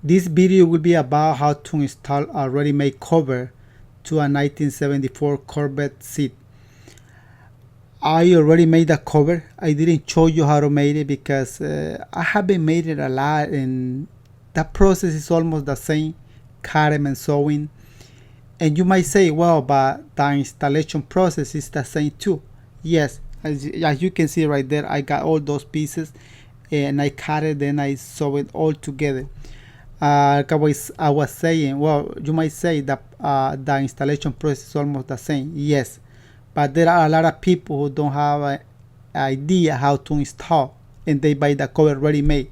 This video will be about how to install a ready-made cover to a 1974 Corvette seat. I already made the cover. I didn't show you how to make it because I haven't made it a lot, and that process is almost the same, cutting and sewing. And you might say, well, but the installation process is the same too. Yes, as you can see right there, I got all those pieces and I cut it, then I sew it all together. Like I was saying, well, you might say that the installation process is almost the same. Yes, but there are a lot of people who don't have an idea how to install, and they buy the cover ready made.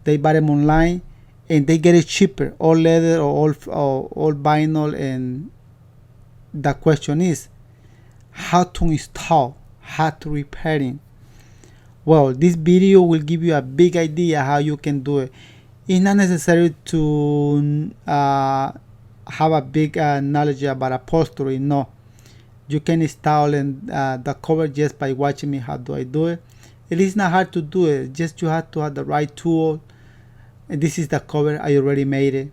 They buy them online and they get it cheaper, all leather or all vinyl. And the question is how to install, how to repair it. Well, this video will give you a big idea how you can do it. It's not necessary to have a big knowledge about upholstery. No, you can install the cover just by watching me how do I do it. It is not hard to do it, just you have to have the right tool. And this is the cover, I already made it.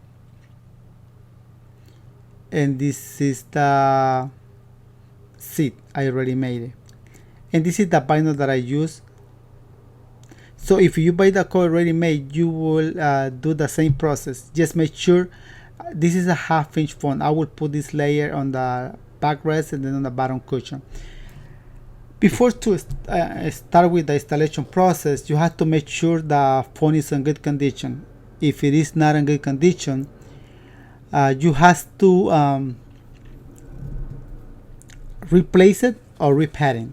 And this is the seat, I already made it. And this is the vinyl that I use. So if you buy the cover already made, you will do the same process. Just make sure this is a 1/2 inch foam. I will put this layer on the backrest and then on the bottom cushion. Before to start with the installation process, you have to make sure the foam is in good condition. If it is not in good condition, you have to replace it or repair it.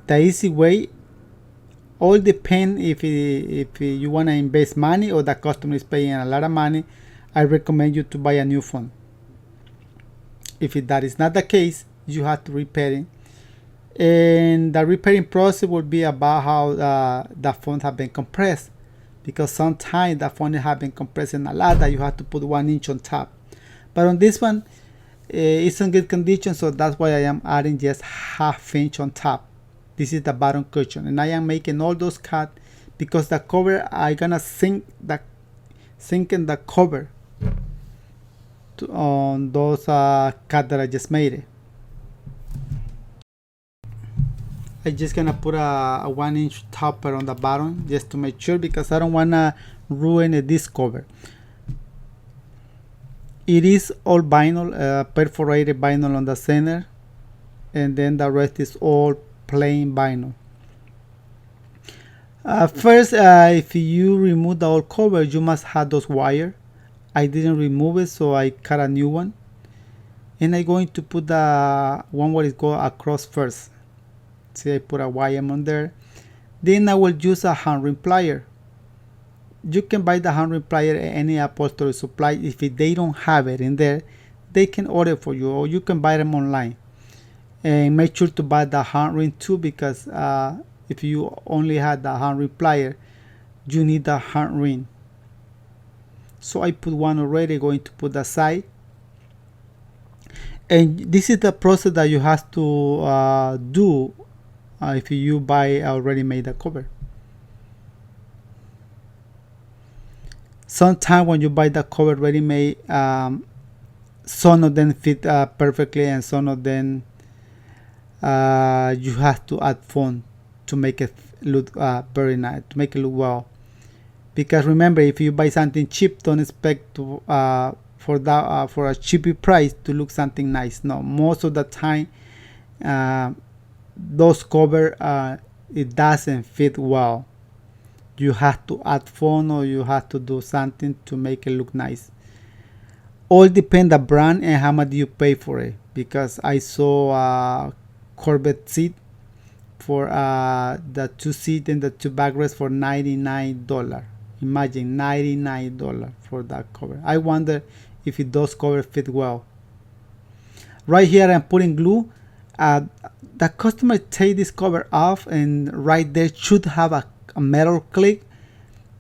The easy way, all depend if you want to invest money or the customer is paying a lot of money. I recommend you to buy a new phone. If that is not the case, you have to repair it. And the repairing process will be about how the phone have been compressed, because sometimes the phone have been compressing a lot that you have to put 1 inch on top. But on this one, it's in good condition, so that's why I am adding just 1/2 inch on top. This is the bottom cushion, and I am making all those cuts because the cover, I gonna sink in the cover on those cuts that I just made it. I just gonna put a 1 inch topper on the bottom just to make sure, because I don't wanna ruin this cover. It is all vinyl, perforated vinyl on the center, and then the rest is all plain vinyl. First, if you remove the old cover, you must have those wires. I didn't remove it, so I cut a new one, and I'm going to put the one where it goes across first. See, I put a wire on there. Then I will use a hand ring plier. You can buy the hand ring plier at any upholstery supply. If they don't have it in there, they can order for you, or you can buy them online. And make sure to buy the hand ring too, because if you only had the hand ring plier, you need the hand ring. So I put one already, going to put the side. And this is the process that you have to do if you buy already made the cover. Sometimes when you buy the cover ready made, some of them fit perfectly, and some of them you have to add foam to make it look very nice, to make it look well. Because remember, if you buy something cheap, don't expect to for a cheaper price to look something nice. No, most of the time those cover it doesn't fit well. You have to add foam, or you have to do something to make it look nice. All depend the brand and how much you pay for it, because I saw a Corvette seat for the 2 seat and the 2 backrests for $99. Imagine $99 for that cover. I wonder if those covers fit well. Right here I'm putting glue. The customer take this cover off, and right there should have a metal clip,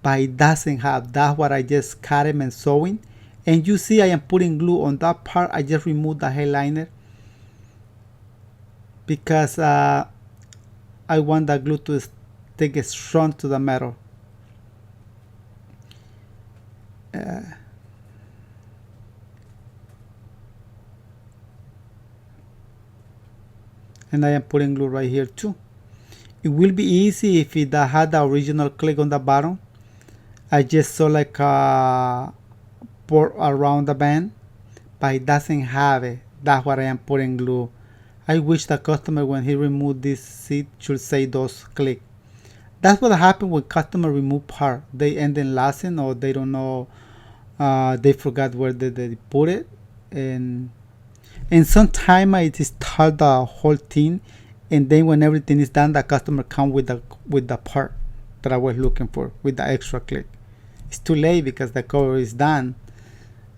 but it doesn't have. That's what I just cut him and sewing. And you see I am putting glue on that part. I just removed the headliner because I want the glue to stick strong to the metal. and I am putting glue right here too. It will be easy if it had the original click on the bottom. I just saw like a port around the band, but it doesn't have it. That's what I am putting glue. I wish the customer, when he removed this seat, should say those click. That's what happens when customer remove part. They end in lasting, or they don't know, they forgot where they put it, and sometimes I just start the whole thing, and then when everything is done, the customer come with the part that I was looking for with the extra click. It's too late because the cover is done.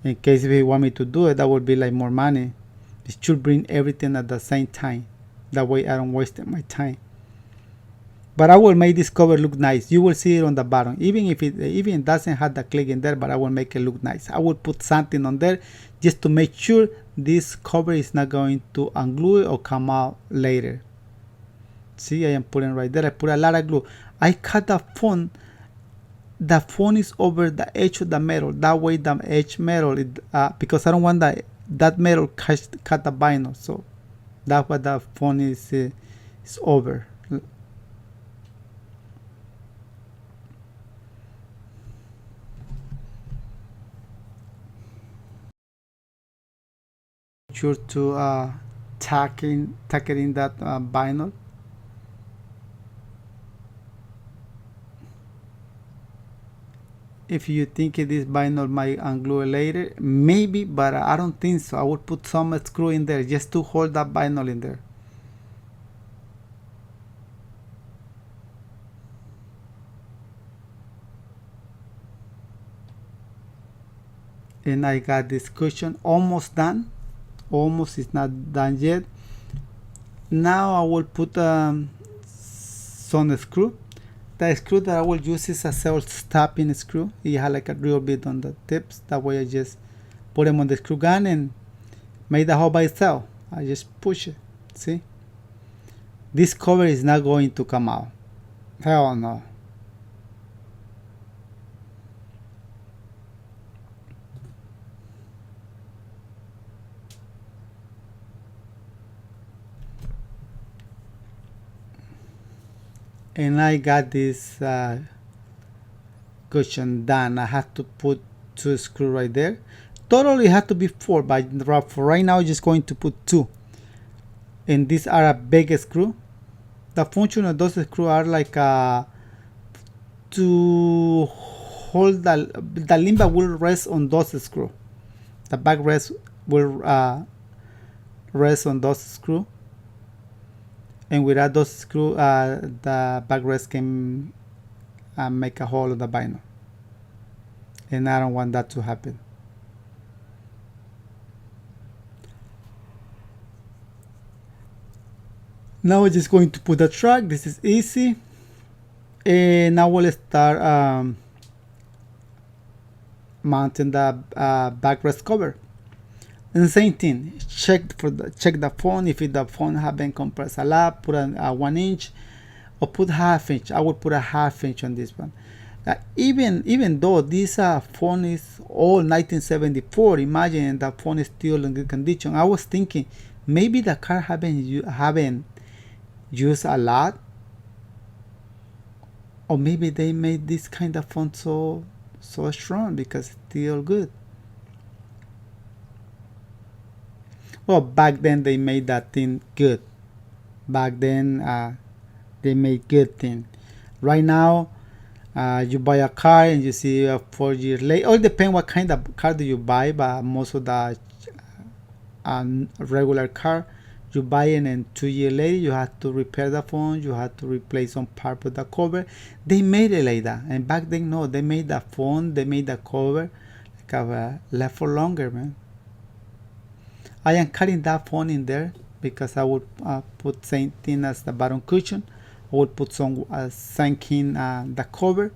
In case if you want me to do it, that would be like more money. It should bring everything at the same time. That way I don't waste my time. But I will make this cover look nice. You will see it on the bottom. Even if it even doesn't have the click in there, but I will make it look nice. I will put something on there just to make sure this cover is not going to unglue it or come out later. See, I am putting right there. I put a lot of glue. I cut the phone. The phone is over the edge of the metal. That way the edge metal, because I don't want that metal cut the vinyl. So that's what the phone is over. Sure to tack it in that vinyl. If you think this vinyl might unglue later, maybe, but I don't think so. I would put some screw in there just to hold that vinyl in there. And I got this cushion almost done. Almost, it's not done yet. Now I will put some screw. The screw that I will use is a self-stopping screw. It has like a real bit on the tips. That way I just put them on the screw gun and make the hole by itself. I just push it. See? This cover is not going to come out. Hell no. And I got this cushion done. I have to put 2 screws right there. Totally have to be 4, but for right now I'm just going to put 2. And these are a big screw. The function of those screws are like to hold the limber will rest on those screws. The back rest will rest on those screws. And without those screws, the backrest can make a hole in the vinyl. And I don't want that to happen. Now we're just going to put the track. This is easy. And now we'll start mounting the backrest cover. And the same thing, check the phone. If the phone have been compressed a lot, put a 1 inch or put half inch. I would put a half inch on this one. Even though this phone is all 1974, imagine the phone is still in good condition. I was thinking maybe the car haven't used a lot, or maybe they made this kind of phone so strong because it's still good. Well, back then they made that thing good. Back then they made good thing. Right now, you buy a car and you see 4 years later. All depends what kind of car do you buy, but most of the regular car, you buy it and 2 years later you have to repair the phone. You have to replace some part of the cover. They made it like that, and back then no, they made the phone, they made the cover like left for longer, man. I am cutting that phone in there because I would put same thing as the bottom cushion. I would put some sinking the cover.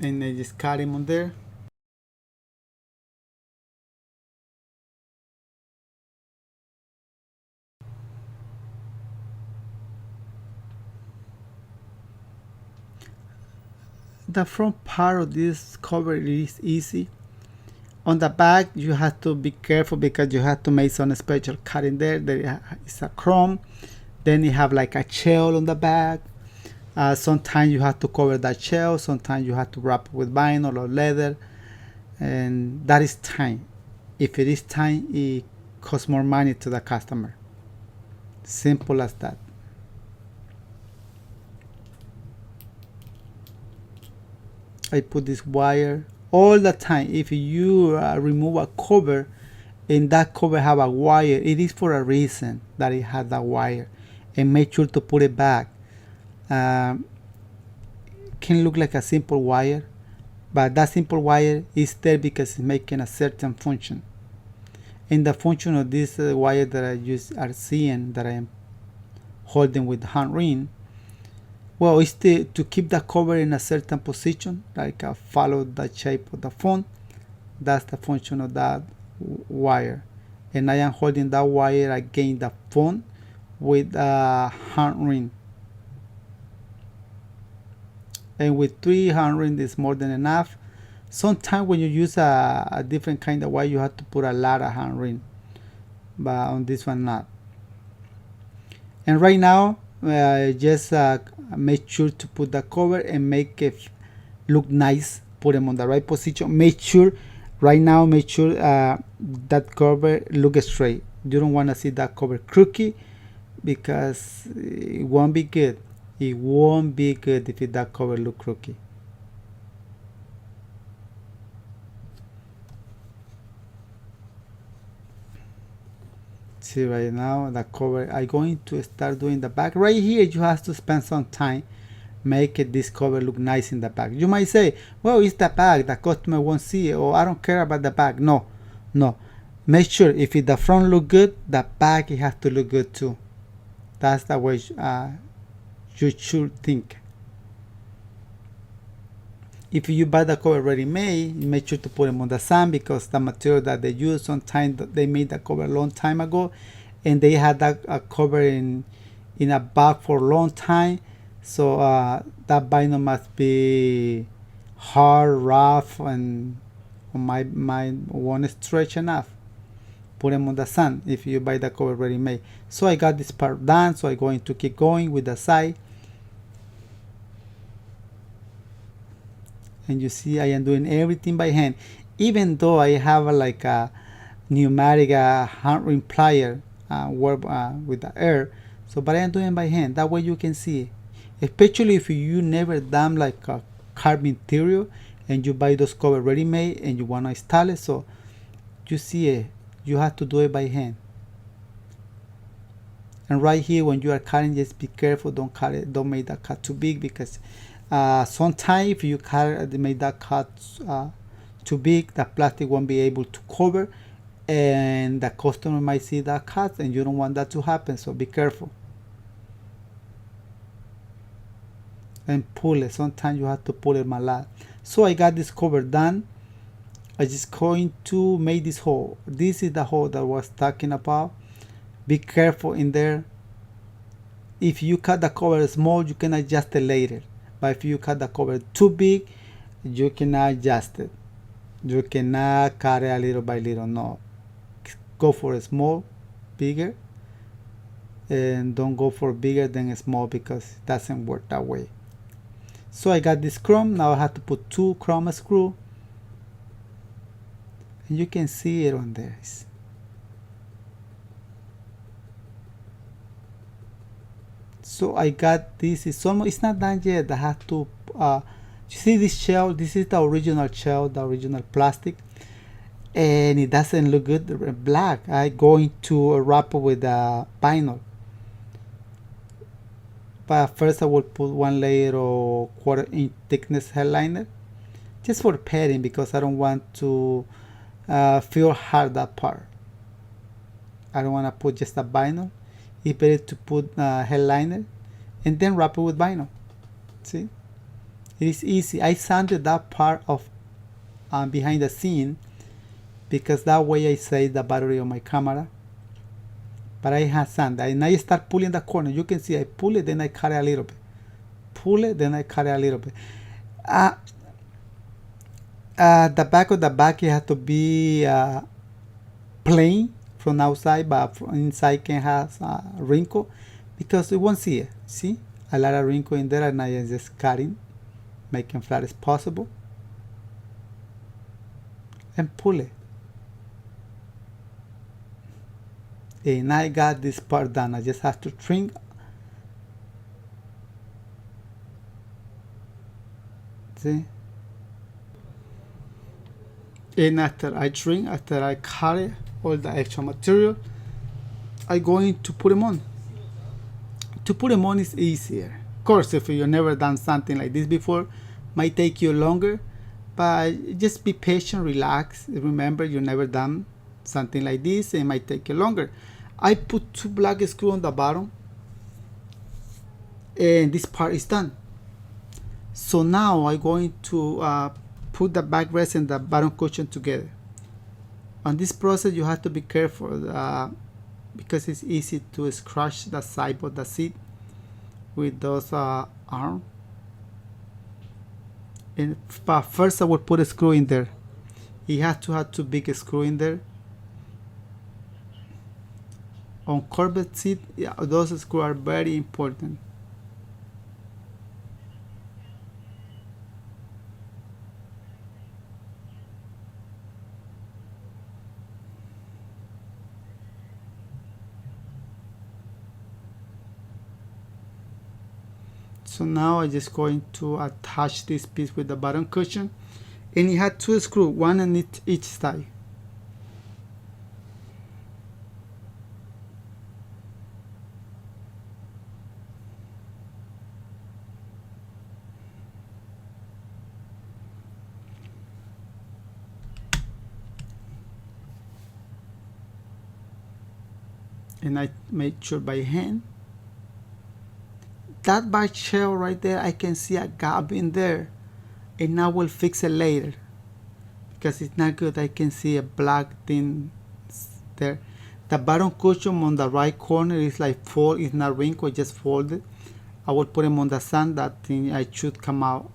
And I just cut him on there. The front part of this cover is easy. On the back you have to be careful because you have to make some special cutting there. There is a chrome, then you have like a shell on the back. Sometimes you have to cover that shell, sometimes you have to wrap it with vinyl or leather, and that is time. If it is time, it costs more money to the customer. Simple as that. I put this wire all the time. If you remove a cover and that cover have a wire, it is for a reason that it has that wire, and make sure to put it back. Can look like a simple wire, but that simple wire is there because it's making a certain function. And the function of this wire that I are seeing, that I am holding with the hand ring, well, it's to keep the cover in a certain position, like follow the shape of the font. That's the function of that wire. And I am holding that wire against the font with a hand ring. And with 3 hand rings is more than enough. Sometimes when you use a different kind of wire, you have to put a lot of hand ring, but on this one not. And right now, just make sure to put the cover and make it look nice. Put them on the right position. Make sure right now, make sure that cover looks straight. You don't want to see that cover crooked, because it won't be good. It won't be good if that cover look crooked. See, right now the cover, I'm going to start doing the back. Right here you have to spend some time make this cover look nice in the back. You might say, well, it's the back, the customer won't see it, or I don't care about the back. No, make sure if the front look good, the back it has to look good too. That's the way you should think. If you buy the cover ready made, make sure to put them on the sun, because the material that they use, sometimes they made the cover a long time ago and they had that cover in a bag for a long time. So that vinyl must be hard, rough, and my won't stretch enough. Put them on the sun if you buy the cover ready made. So I got this part done, so I'm going to keep going with the side. And you see I am doing everything by hand, even though I have like a pneumatic hand ring plier with the air. So but I am doing by hand, that way you can see, especially if you never done like a carbon interior and you buy those cover ready made and you want to install it. So you see it, you have to do it by hand. And right here when you are cutting, just be careful, don't cut it, don't make that cut too big, because sometimes if you make that cut too big, the plastic won't be able to cover, and the customer might see that cut, and you don't want that to happen. So be careful and pull it. Sometimes you have to pull it a lot. So I got this cover done. I just going to make this hole. This is the hole that I was talking about. Be careful in there. If you cut the cover small, you can adjust it later. But if you cut the cover too big, you cannot adjust it. You cannot cut it a little by little. No, go for a small, bigger, and don't go for bigger than a small, because it doesn't work that way. So I got this chrome. Now I have to put 2 chrome screws, and you can see it on there. So I got this. It's not done yet. I have to you see this shell, this is the original shell, the original plastic, and it doesn't look good black. I'm going to wrap it with vinyl, but first I will put 1 layer of 1/4 inch thickness headliner, just for padding, because I don't want to feel hard that part. I don't want to put just a vinyl. It's better to put headliner and then wrap it with vinyl. See, it is easy. I sanded that part of behind the scene, because that way I save the battery on my camera. But I have sand, and I start pulling the corner. You can see I pull it, then I cut it a little bit. Pull it, then I cut it a little bit. uh, the back of the back, it has to be plain from outside, but from inside can have a wrinkle, because we won't see it. See, a lot of wrinkle in there, and I am just cutting, making flat as possible, and pull it. And I got this part done. I just have to trim. See? And after I trim, after I cut it, all the extra material, I'm going to put them on. To put them on is easier. Of course, if you've never done something like this before, might take you longer, but just be patient, relax. Remember, you've never done something like this, it might take you longer. I put 2 black screws on the bottom, and this part is done. So now I'm going to put the backrest and the bottom cushion together. On this process, you have to be careful because it's easy to scratch the side of the seat with those arms. But first I will put a screw in there. You have to have 2 big screws in there. On Corvette seat, yeah, those screws are very important. So now I'm just going to attach this piece with the bottom cushion, and it had 2 screws, one on each side. And I made sure by hand. That bar shell right there, I can see a gap in there, and I will fix it later because it's not good. I can see a black thing there. The bottom cushion on the right corner is like fold, it's not wrinkled, just folded. I will put them on the sun. That thing I should come out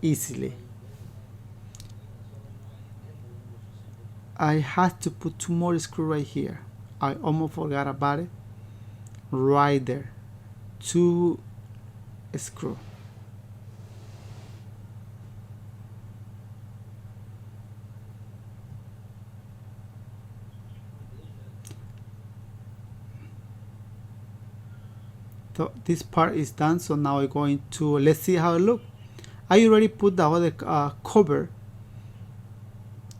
easily. I had to put 2 more screws right here. I almost forgot about it. Right there, 2 screws. So this part is done. So now we're going to, let's see how it looks. I already put the other cover,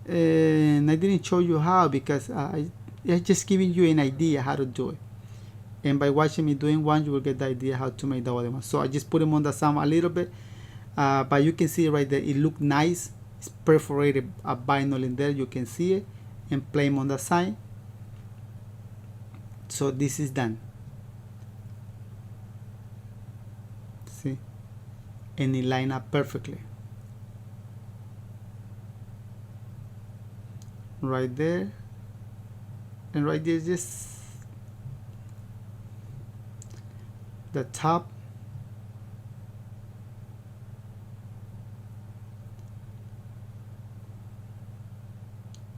and I didn't show you how because I'm just giving you an idea how to do it. And by watching me doing one, you will get the idea how to make the other one. So I just put them on the sun a little bit, but you can see right there, it look nice. It's perforated a vinyl in there, you can see it, and play them on the side. So this is done. See, and it line up perfectly. Right there, and right there, just the top,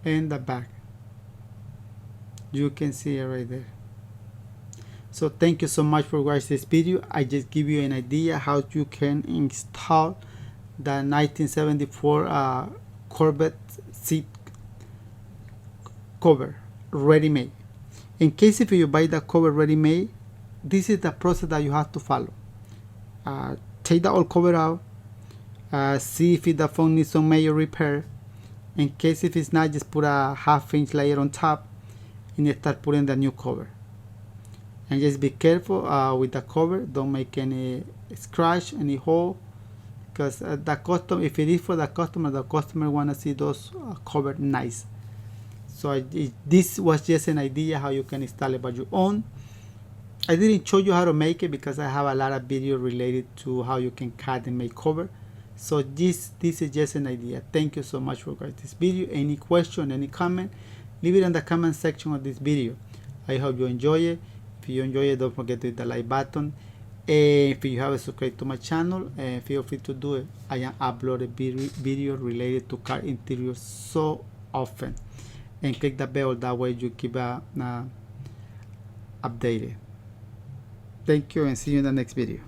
and the back. You can see it right there. So thank you so much for watching this video. I just give you an idea how you can install the 1974 Corvette seat cover ready-made. In case if you buy the cover ready-made, this is the process that you have to follow. Take the old cover out, see if the phone needs some major repair. In case if it's not, just put a 1/2-inch layer on top and start putting the new cover. And just be careful with the cover, don't make any scratch, any hole, because the custom, if it is for the customer want to see those covered nice. So this was just an idea how you can install it by your own. I didn't show you how to make it because I have a lot of videos related to how you can cut and make cover. So this is just an idea. Thank you so much for watching this video. Any question, any comment, leave it in the comment section of this video. I hope you enjoy it. If you enjoy it, don't forget to hit the like button If you haven't subscribed to my channel, feel free to do it. I am uploading video related to car interiors so often, and click the bell, that way you keep updated. Thank you, and see you in the next video.